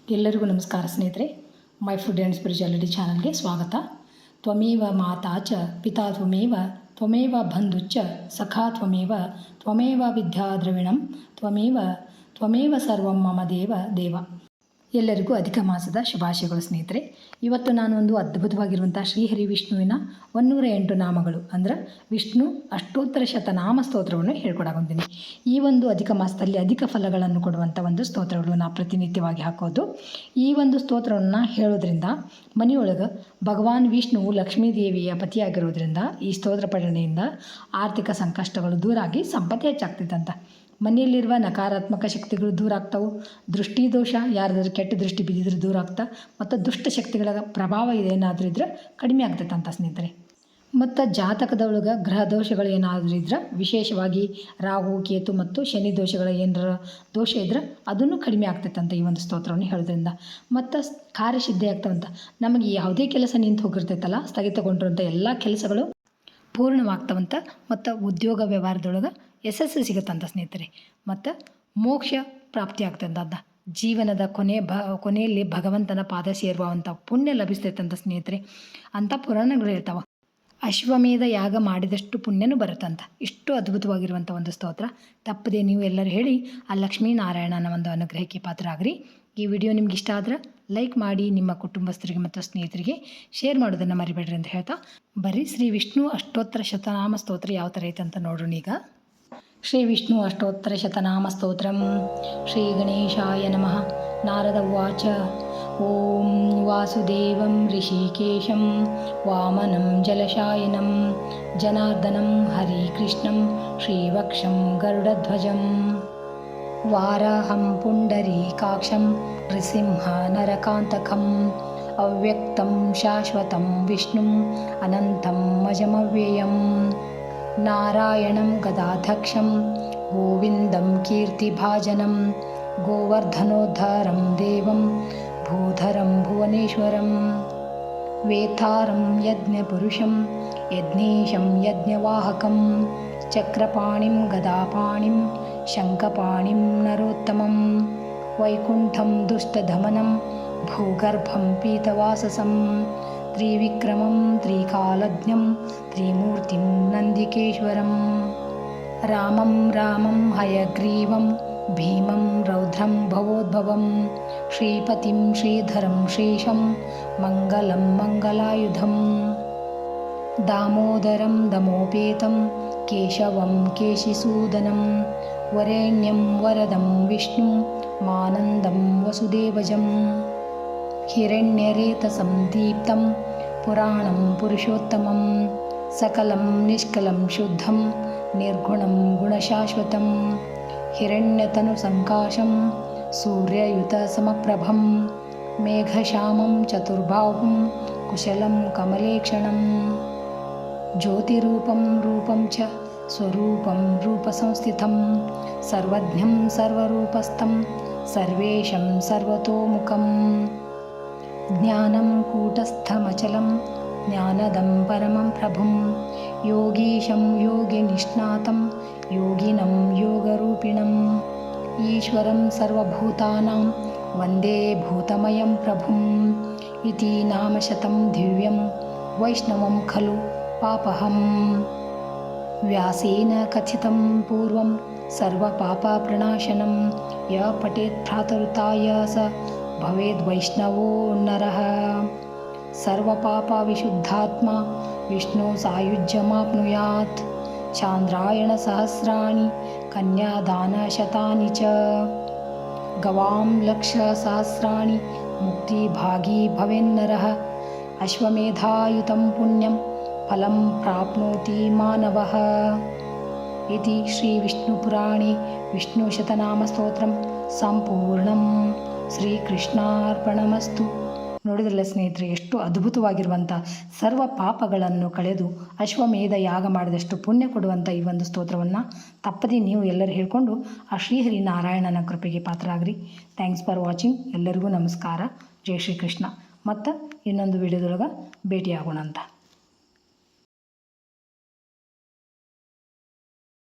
ಎಲ್ಲರಿಗೂ ನಮಸ್ಕಾರ ಸ್ನೇಹಿತರೆ. ಮೈ ಫುಡ್ ಆ್ಯಂಡ್ ಸ್ಪಿರಿಚುಯಾಲಿಟಿ ಚಾನಲ್ಗೆ ಸ್ವಾಗತ. ತ್ವಮೇವ ಮಾತಾ ಚ ಪಿತಾ ತ್ವಮೇವ ತ್ವಮೇವ ಬಂಧುಶ್ಚ ಸಖಾ ತ್ವಮೇವ ತ್ವಮೇವ ವಿದ್ಯಾ ದ್ರವಿಣಂ ತ್ವಮೇವ ಸರ್ವಂ ಮಮ ದೇವ. ಎಲ್ಲರಿಗೂ ಅಧಿಕ ಮಾಸದ ಶುಭಾಶಯಗಳು ಸ್ನೇಹಿತರೆ. ಇವತ್ತು ನಾನು ಒಂದು ಅದ್ಭುತವಾಗಿರುವಂಥ ಶ್ರೀಹರಿ ವಿಷ್ಣುವಿನ 108 ನಾಮಗಳು ಅಂದರೆ ವಿಷ್ಣು ಅಷ್ಟೋತ್ತರ ಶತನಾಮ ಸ್ತೋತ್ರವನ್ನು ಹೇಳ್ಕೊಡಾಕೊಂತೀನಿ. ಈ ಒಂದು ಅಧಿಕ ಮಾಸದಲ್ಲಿ ಅಧಿಕ ಫಲಗಳನ್ನು ಕೊಡುವಂಥ ಒಂದು ಸ್ತೋತ್ರಗಳು ನಾವು ಪ್ರತಿನಿತ್ಯವಾಗಿ ಹಾಕೋದು. ಈ ಒಂದು ಸ್ತೋತ್ರವನ್ನು ಹೇಳೋದ್ರಿಂದ ಮನೆಯೊಳಗೆ ಭಗವಾನ್ ವಿಷ್ಣುವು ಲಕ್ಷ್ಮೀದೇವಿಯ ಪತಿಯಾಗಿರೋದ್ರಿಂದ ಈ ಸ್ತೋತ್ರ ಪಠಣೆಯಿಂದ ಆರ್ಥಿಕ ಸಂಕಷ್ಟಗಳು ದೂರಾಗಿ ಸಂಪತ್ತು ಹೆಚ್ಚಾಗ್ತೈತಂತ. ಮನೆಯಲ್ಲಿರುವ ನಕಾರಾತ್ಮಕ ಶಕ್ತಿಗಳು ದೂರ ಆಗ್ತಾವೆ. ದೃಷ್ಟಿ ದೋಷ ಯಾರಾದ್ರೂ ಕೆಟ್ಟ ದೃಷ್ಟಿ ಬಿದ್ದಿದ್ರೆ ದೂರ ಆಗ್ತಾ, ಮತ್ತು ದುಷ್ಟ ಶಕ್ತಿಗಳ ಪ್ರಭಾವ ಏನಾದರೂ ಇದ್ರೆ ಕಡಿಮೆ ಆಗ್ತೈತಂತ ಸ್ನೇಹಿತರೆ. ಮತ್ತು ಜಾತಕದೊಳಗೆ ಗ್ರಹ ದೋಷಗಳು ಏನಾದರೂ ಇದ್ರೆ, ವಿಶೇಷವಾಗಿ ರಾಹು ಕೇತು ಮತ್ತು ಶನಿ ದೋಷಗಳ ಏನಾರ ದೋಷ ಇದ್ರೆ ಅದನ್ನು ಕಡಿಮೆ ಆಗ್ತೈತಂತ ಈ ಒಂದು ಸ್ತೋತ್ರವನ್ನು ಹೇಳೋದ್ರಿಂದ. ಮತ್ತು ಕಾರ್ಯಸಿದ್ಧಿ ಆಗ್ತಾವಂತ. ನಮಗೆ ಯಾವುದೇ ಕೆಲಸ ನಿಂತು ಹೋಗಿರ್ತೈತಲ್ಲ, ಸ್ಥಗಿತಗೊಂಡಿರುವಂಥ ಎಲ್ಲ ಕೆಲಸಗಳು ಪೂರ್ಣವಾಗ್ತಾವಂತ. ಮತ್ತು ಉದ್ಯೋಗ ವ್ಯವಹಾರದೊಳಗೆ ಯಶಸ್ಸು ಸಿಗುತ್ತಂತ ಸ್ನೇಹಿತರೆ. ಮತ್ತು ಮೋಕ್ಷ ಪ್ರಾಪ್ತಿ ಆಗ್ತಂತ. ಜೀವನದ ಕೊನೆಯಲ್ಲಿ ಭಗವಂತನ ಪಾದ ಸೇರುವಂಥ ಪುಣ್ಯ ಲಭಿಸ್ತೈತಂತ ಸ್ನೇಹಿತರೆ. ಅಂಥ ಪುರಾಣಗಳು ಇರ್ತಾವೆ. ಅಶ್ವಮೇಧ ಯಾಗ ಮಾಡಿದಷ್ಟು ಪುಣ್ಯನೂ ಬರುತ್ತಂತ. ಇಷ್ಟು ಅದ್ಭುತವಾಗಿರುವಂಥ ಒಂದು ಸ್ತೋತ್ರ. ತಪ್ಪದೆ ನೀವು ಎಲ್ಲರೂ ಹೇಳಿ ಆ ಲಕ್ಷ್ಮೀನಾರಾಯಣನ ಒಂದು ಅನುಗ್ರಹಕ್ಕೆ ಪಾತ್ರರಾಗ್ರಿ. ಈ ವಿಡಿಯೋ ನಿಮ್ಗೆ ಇಷ್ಟ ಆದ್ರೆ ಲೈಕ್ ಮಾಡಿ, ನಿಮ್ಮ ಕುಟುಂಬಸ್ಥರಿಗೆ ಮತ್ತು ಸ್ನೇಹಿತರಿಗೆ ಶೇರ್ ಮಾಡೋದನ್ನು ಮರಿಬೇಡ್ರಿ ಅಂತ ಹೇಳ್ತಾ, ಬರೀ ಶ್ರೀ ವಿಷ್ಣು ಅಷ್ಟೋತ್ತರ ಶತನಾಮ ಸ್ತೋತ್ರ ಯಾವ ಥರ ಐತೆ ಅಂತ ನೋಡೋಣ ಈಗ. ಶ್ರೀ ವಿಷ್ಣು ಅಷ್ಟೋತ್ತರ ಶತನಾಮ ಸ್ತೋತ್ರಂ. ಶ್ರೀ ಗಣೇಶಾಯ ನಮಃ. ನಾರದ ಉವಾಚ. ಓಂ ವಾಸುದೇವಂ ಋಷಿಕೇಶಂ ವಾಮನಂ ಜಲಶಾಯಿನಂ ಜನಾರ್ದನಂ ಹರಿಕೃಷ್ಣಂ ಶ್ರೀವಕ್ಷಂ ಗರುಡಧ್ವಜಂ ವಾರಾಹಂ ಪುಂಡರೀಕಾಕ್ಷಂ ನೃಸಿಂಹ ನರಕಾಂತಕಂ ಅವ್ಯಕ್ತಂ ಶಾಶ್ವತಂ ವಿಷ್ಣುಂ ಅನಂತಂ ಅಜಮವ್ಯಯಂ ನಾರಾಯಣಂ ಗದಾಧಕ್ಷಂ ಗೋವಿಂದಂ ಕೀರ್ತಿಭಾಜನಂ ಗೋವರ್ಧನೋದ್ಧಾರಂ ದೇವಂ ಭೂಧರಂ ಭುವನೇಶ್ವರಂ ವೇತಾರಂ ಯಜ್ಞಪುರುಷಂ ಯಜ್ಞೇಶಂ ಯಜ್ಞವಾಹಕಂ ಚಕ್ರಪಾಣಿಂ ಗದಾಪಾಣಿಂ ಶಂಖಪಾಣಿಂ ನರೋತ್ತಮಂ ವೈಕುಂಠಂ ದುಷ್ಟಧಮನಂ ಭೂಗರ್ಭಂ ಪೀತವಾಸಸಂ ತ್ರಿವಿಕ್ರಮಂ ತ್ರಿಕಾಲಜ್ಞಂ ತ್ರಿಮೂರ್ತಿಂ ನಂದಿಕೇಶ್ವರಂ ರಾಮಂ ಹಯಗ್ರೀವಂ ಭೀಮಂ ರೌದ್ರಂ ಭವೋದ್ಭವಂ ಶ್ರೀಪತಿಂ ಶ್ರೀಧರಂ ಶೇಷಂ ಮಂಗಲಂ ಮಂಗಲಾಯುಧಂ ದಾಮೋದರಂ ದಮೋಪೇತಂ ಕೇಶವಂ ಕೇಶಿಸೂದನಂ ವರೇಣ್ಯಂ ವರದಂ ವಿಷ್ಣುಂ ಮಾನಂದಂ ವಸುದೇವಜಂ ಹಿರಣ್ಯರೇತಸಂ ದೀಪ್ತಂ ಪುರಾಣಂ ಪುರುಷೋತ್ತಮಂ ಸಕಲಂ ನಿಷ್ಕಲಂ ಶುದ್ಧಂ ನಿರ್ಗುಣಂ ಗುಣಶಾಶ್ವತಂ ಹಿರಣ್ಯತನುಸಂಕಾಶಂ ಸೂರ್ಯಯುತಸಮಪ್ರಭಂ ಮೇಘಶ್ಯಾಮಂ ಚತುರ್ಬಾಹುಂ ಕುಶಲಂ ಕಮಲೇಕ್ಷಣಂ ಜ್ಯೋತಿರೂಪಂ ರೂಪಂ ಚ ಸ್ವರೂಪಂ ರೂಪಸಂಸ್ಥಿತಂ ಸರ್ವಜ್ಞಂ ಸರ್ವರೂಪಸ್ಥಂ ಸರ್ವೇಶಂ ಸರ್ವತೋಮುಖಂ ಜ್ಞಾನಂ ಕೂಟಸ್ಥಮಚಲಂ ಜ್ಞಾನದಂ ಪರಮಂ ಪ್ರಭುಂ ಯೋಗೀಶಂ ಯೋಗಿನಿಷ್ಣಾತಂ ಯೋಗಿನಂ ಯೋಗರೂಪಿಣಂ ಈಶ್ವರಂ ಸರ್ವಭೂತಾನಾಂ ವಂದೇ ಭೂತಮಯಂ ಪ್ರಭುಂ ಇತಿ ನಾಮಶತಂ ದಿವ್ಯಂ ವೈಷ್ಣವಂ ಖಲು ಪಾಪಹಂ ವ್ಯಾಸೇನ ಕಥಿತಂ ಪೂರ್ವಂ ಸರ್ವಪಾಪಪ್ರಣಾಶನಂ ಯ ಪಠೇತ್ ಭ್ರಾತೃತಾಯ ಸ ಭವೇದ್ವೈಷ್ಣವೋ ನರಃ ಸರ್ವಪಾಪವಿಶುದ್ಧಾತ್ಮ ವಿಷ್ಣು ಸಾಯುಜ್ಯಮಾಪ್ನುಯಾತ್ ಚಾಂದ್ರಾಯಣ ಸಹಸ್ರಾಣಿ ಕನ್ಯಾದಾನಶತಾನಿ ಚ ಗವಾಂ ಲಕ್ಷ ಸಹಸ್ರಾಣಿ ಮುಕ್ತಿಭಾಗಿ ಭವೇನ್ನರಃ ಅಶ್ವಮೇಧಾಯುತಂ ಪುಣ್ಯಂ ಫಲಂ ಪ್ರಾಪ್ನೋತಿ ಮಾನವಃ ಇತಿ ಶ್ರೀ ವಿಷ್ಣುಪುರಾಣೇ ವಿಷ್ಣುಶತನಾಮಸ್ತೋತ್ರಂ ಸಂಪೂರ್ಣಂ. ಶ್ರೀಕೃಷ್ಣಾರ್ಪಣಮಸ್ತು. ನೋಡಿದ್ರಲ್ಲ ಸ್ನೇಹಿತರೆ, ಎಷ್ಟು ಅದ್ಭುತವಾಗಿರುವಂಥ ಸರ್ವ ಪಾಪಗಳನ್ನು ಕಳೆದು ಅಶ್ವಮೇಧ ಯಾಗ ಮಾಡಿದಷ್ಟು ಪುಣ್ಯ ಕೊಡುವಂಥ ಈ ಒಂದು ಸ್ತೋತ್ರವನ್ನು ತಪ್ಪದೇ ನೀವು ಎಲ್ಲರೂ ಹೇಳ್ಕೊಂಡು ಆ ಶ್ರೀಹರಿ ನಾರಾಯಣನ ಕೃಪೆಗೆ ಪಾತ್ರರಾಗ್ರಿ. Thanks for watching. ಎಲ್ಲರಿಗೂ ನಮಸ್ಕಾರ. ಜೈ ಶ್ರೀಕೃಷ್ಣ. ಮತ್ತು ಇನ್ನೊಂದು ವಿಡಿಯೋದೊಳಗೆ ಭೇಟಿಯಾಗೋಣ ಅಂತ.